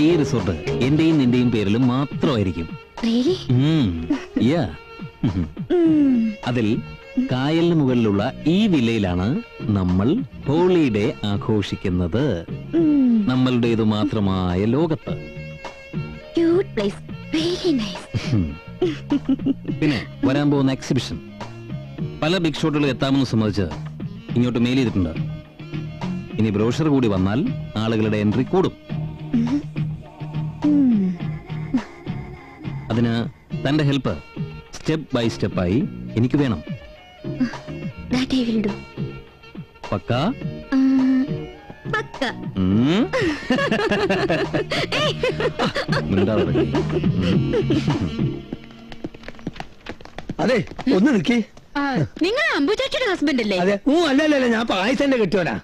ഈ റിസോർട്ട് എന്റെയും നിന്റെയും പേരിലും മാത്രമായിരിക്കും. അതിൽ കായലിന് മുകളിലുള്ള ഈ വില്ലയിലാണ് നമ്മൾ ഹോളിഡേ ആഘോഷിക്കുന്നത്. നമ്മളുടേതു മാത്രമായ ലോകത്ത്. പിന്നെ വരാൻ പോകുന്ന എക്സിബിഷൻ പല ബിഗ് ഷോട്ടുകൾ എത്താമെന്ന് സംബന്ധിച്ച് ഇങ്ങോട്ട് മെയിൽ ചെയ്തിട്ടുണ്ട്. ഇനി ബ്രോഷർ കൂടി വന്നാൽ ആളുകളുടെ എൻട്രി കൂടും. അതിന് തന്റെ ഹെൽപ്പ് സ്റ്റെപ്പ് ബൈ സ്റ്റെപ്പായി എനിക്ക് വേണം. പക്കാ? അതെ, ഒന്ന് നിൽക്കി. നിങ്ങൾ അംബുചാച്ചിയുടെ ഹസ്ബൻഡ് അല്ലേ? അതെ. അല്ലല്ല, ഞാൻ പായസന്റെ കെട്ടുവനാ.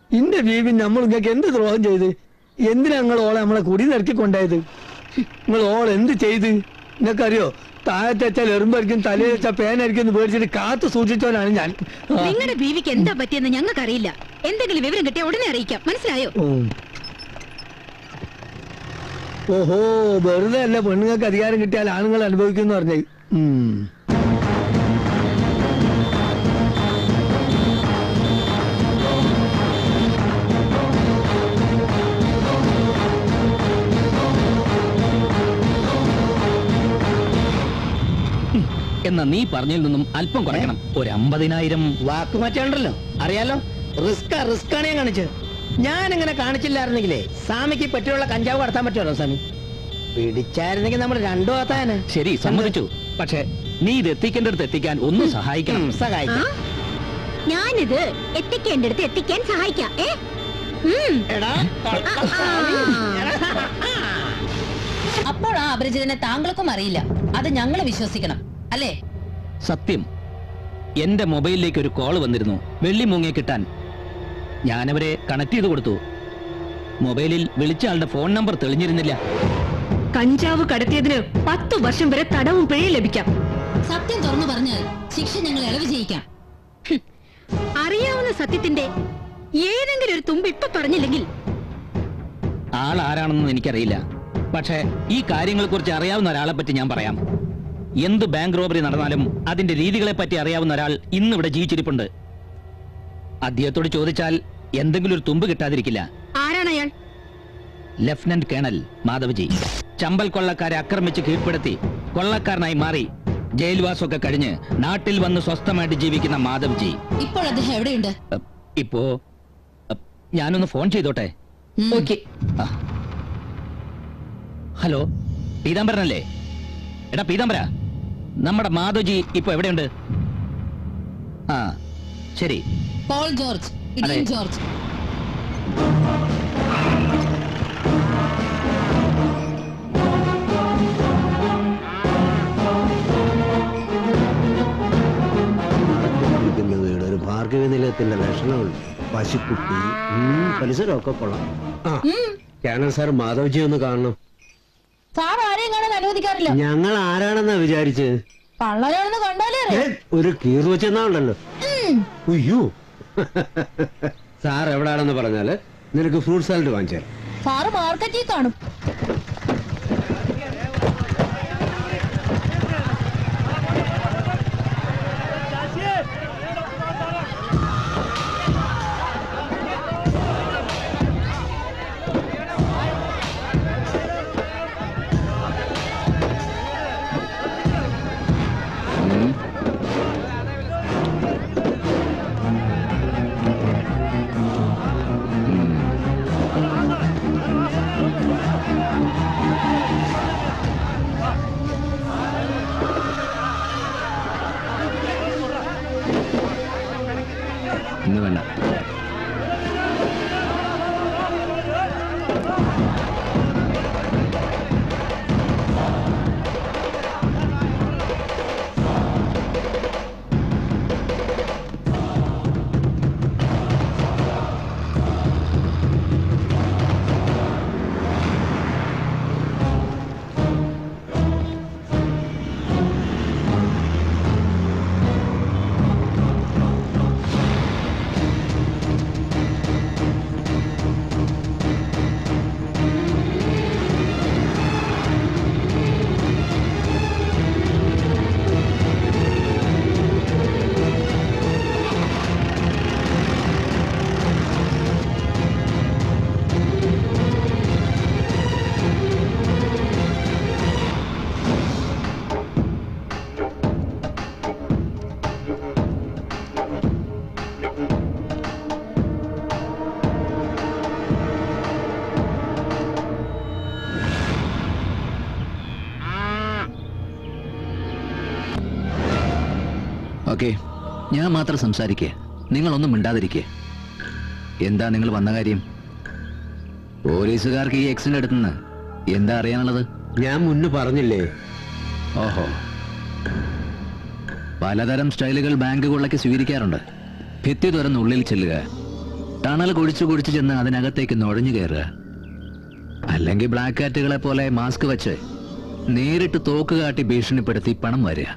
ഇന്റെ ബീവി നമ്മൾ നിങ്ങൾക്ക് എന്ത് ദ്രോഹം ചെയ്ത്? എന്തിനാ നിങ്ങൾ ഓളെ നമ്മളെ കുടി നിരക്കി കൊണ്ടായത്? നിങ്ങൾ ഓൾ എന്ത് ചെയ്ത് നിങ്ങൾക്കറിയോ? താഴത്തെ വെച്ചാൽ എറുമ്പായിരിക്കും, തലയിൽ വെച്ചാൽ പേനായിരിക്കും എന്ന് പേടിച്ചിട്ട് കാത്തു സൂക്ഷിച്ചവനാണ് ഞാൻ. നിങ്ങളുടെ ബീവിക്ക് എന്താ പറ്റിയെന്ന് ഞങ്ങൾക്ക് അറിയില്ല. എന്തെങ്കിലും വിവരം കിട്ടിയാൽ ഉടനെ അറിയിക്കാം. മനസ്സിലായോ? ഓഹോ, വെറുതെ അല്ല പെണ്ണുങ്ങൾക്ക് അധികാരം കിട്ടിയാൽ ആണുങ്ങൾ അനുഭവിക്കുന്നു പറഞ്ഞേ. എന്നാ നീ പറഞ്ഞതിൽ നിന്നും അല്പം കുറയ്ക്കണം. ഒരു 50,000 വാക്ക് മാറ്റാണ്ടല്ലോ. അറിയാലോ, റിസ്ക് ആണ് ഞാൻ കാണിച്ചത്. ഞാൻ ഇങ്ങനെ കാണിച്ചില്ലായിരുന്നെങ്കിലേ സ്വാമിക്ക് പറ്റിയുള്ള കഞ്ചാവ് കടത്താൻ പറ്റുമല്ലോ സ്വാമി? പിടിച്ചായിരുന്നെങ്കിൽ നമ്മൾ രണ്ടു ആത്താന്. ശരി, സമ്മതിച്ചു. പക്ഷെ നീ ഇത് എത്തിക്കേണ്ടടുത്ത് എത്തിക്കാൻ ഒന്ന് സഹായിക്കണം. സഹായിക്കാം. ഞാനിത് എത്തിക്കേണ്ടടുത്ത് എത്തിക്കാൻ സഹായിക്കാം. അപ്പോൾ ആ അപരിചിതനെ താങ്കൾക്കും അറിയില്ല. അത് ഞങ്ങൾ വിശ്വസിക്കണം അല്ലേ? സത്യം. എന്റെ മൊബൈലിലേക്ക് ഒരു കോള് വന്നിരുന്നു വെള്ളിമൂങ്ങയെ കിട്ടാൻ. ഞാനവരെ കണക്ട് ചെയ്ത് കൊടുത്തു. മൊബൈലിൽ വിളിച്ച ആളുടെ ഫോൺ നമ്പർ തെളിഞ്ഞിരുന്നില്ല. കഞ്ചാവ് കടത്തിയതിന് 10 വർഷം വരെ തടവും പിഴയും ലഭിക്കാം. സത്യം തുറന്നു പറഞ്ഞാൽ ശിക്ഷ ഞങ്ങൾ ഇളവ് ചെയ്യിക്കാം. അറിയാവുന്ന സത്യത്തിന്റെ ഏതെങ്കിലും ഒരു തുമ്പ് ഇപ്പൊ പറഞ്ഞില്ലെങ്കിൽ ആൾ ആരാണെന്ന് എനിക്കറിയില്ല. പക്ഷേ ഈ കാര്യങ്ങളെ കുറിച്ച് അറിയാവുന്ന ഒരാളെ പറ്റി ഞാൻ പറയാം. എന്ത് ബാങ്ക് റോബറി നടന്നാലും അതിന്റെ രീതികളെ പറ്റി അറിയാവുന്ന ഒരാൾ ഇന്നിവിടെ ജീവിച്ചിരിപ്പുണ്ട്. അദ്ദേഹത്തോട് ചോദിച്ചാൽ എന്തെങ്കിലും ഒരു തുമ്പ് കിട്ടാതിരിക്കില്ല. ആരാണ് അയാൾ? Lieutenant colonel Madhavji. ചമ്പൽ കൊള്ളക്കാരെ ആക്രമിച്ച് കീഴ്പ്പെടുത്തി കൊള്ളക്കാരനായി മാറി ജയിൽവാസമൊക്കെ കഴിഞ്ഞ് നാട്ടിൽ വന്ന് സ്വസ്ഥമായിട്ട് ജീവിക്കുന്ന മാധവ്ജി. ഇപ്പോൾ അദ്ദേഹം എവിടെയുണ്ട്? ഇപ്പോ ഞാനൊന്ന് ഫോൺ ചെയ്തോട്ടെ? ഓക്കെ. ഹലോ, പീതാംബരനല്ലേ? എടാ പീതാംബര, നമ്മുടെ മാധവ്ജി ഇപ്പൊ എവിടെയുണ്ട്? ആ ശരി. പോൾ ജോർജ്, ഇഡിയൻ ജോർജ്. ഒരു ഭാർഗവി നിലയത്തിന്റെ ലക്ഷണമുണ്ട്. പശുക്കുട്ടി, പരിസരമൊക്കെ കൊള്ളാം. കേണൽ സാർ മാധവ്ജി ഒന്ന് കാണണം. സാർ ആരെയും കാണാൻ അനുവദിക്കാറില്ല. ഞങ്ങൾ ആരാണെന്നാ വിചാരിച്ച്? കള്ളനാണെന്ന് കണ്ടാലേ ഒരു കീറ് വെച്ചെന്നാണല്ലോ. അയ്യോ, സാർ എവിടാണെന്ന് പറഞ്ഞാല് നിനക്ക് ഫ്രൂട്ട് സാലഡ് വാങ്ങിച്ചാൽ. സാറ് മാർക്കറ്റിൽ കാണും. ഓക്കെ, ഞാൻ മാത്രം സംസാരിക്കേ, നിങ്ങളൊന്നും മിണ്ടാതിരിക്കേ. എന്താ നിങ്ങൾ വന്ന കാര്യം? പോലീസുകാർക്ക് ഈ എക്സിന്റെ അടുത്തുനിന്ന് എന്താ അറിയാനുള്ളത്? ഞാൻ മുന്ന് പറഞ്ഞില്ലേ. ഓഹോ, പലതരം സ്റ്റൈലുകൾ ബാങ്ക് കൊള്ളയ്ക്ക് സ്വീകരിക്കാറുണ്ട്. ഭിത്തി തുറന്ന് ഉള്ളിൽ ചെല്ലുക, ടണൽ കുഴിച്ചു കുഴിച്ചു ചെന്ന് അതിനകത്തേക്ക് നുഴഞ്ഞു കയറുക, അല്ലെങ്കിൽ ബ്ലാക്ക് കാറ്റുകളെ പോലെ മാസ്ക് വെച്ച് നേരിട്ട് തോക്ക് കാട്ടി ഭീഷണിപ്പെടുത്തി പണം വരിക.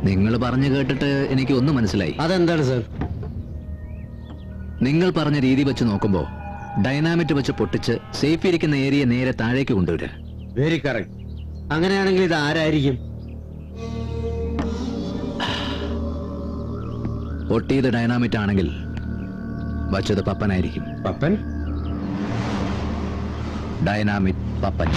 നിങ്ങൾ പറഞ്ഞു കേട്ടിട്ട് എനിക്ക് ഒന്നും മനസ്സിലായി. അതെന്താണ് സർ? നിങ്ങൾ പറഞ്ഞ രീതി വെച്ച് നോക്കുമ്പോ ഡൈനാമിറ്റ് വെച്ച് പൊട്ടിച്ച് സേഫ് ഇരിക്കുന്ന ഏരിയ നേരെ താഴേക്ക് കൊണ്ടുവരിക. Very correct. അങ്ങനെയാണെങ്കിൽ ഇത് ആരായിരിക്കും? പൊട്ടിയത് ഡൈനാമിറ്റ് ആണെങ്കിൽ വച്ചത് പപ്പനായിരിക്കും. പപ്പൻ? ഡൈനാമിറ്റ് പപ്പൻ.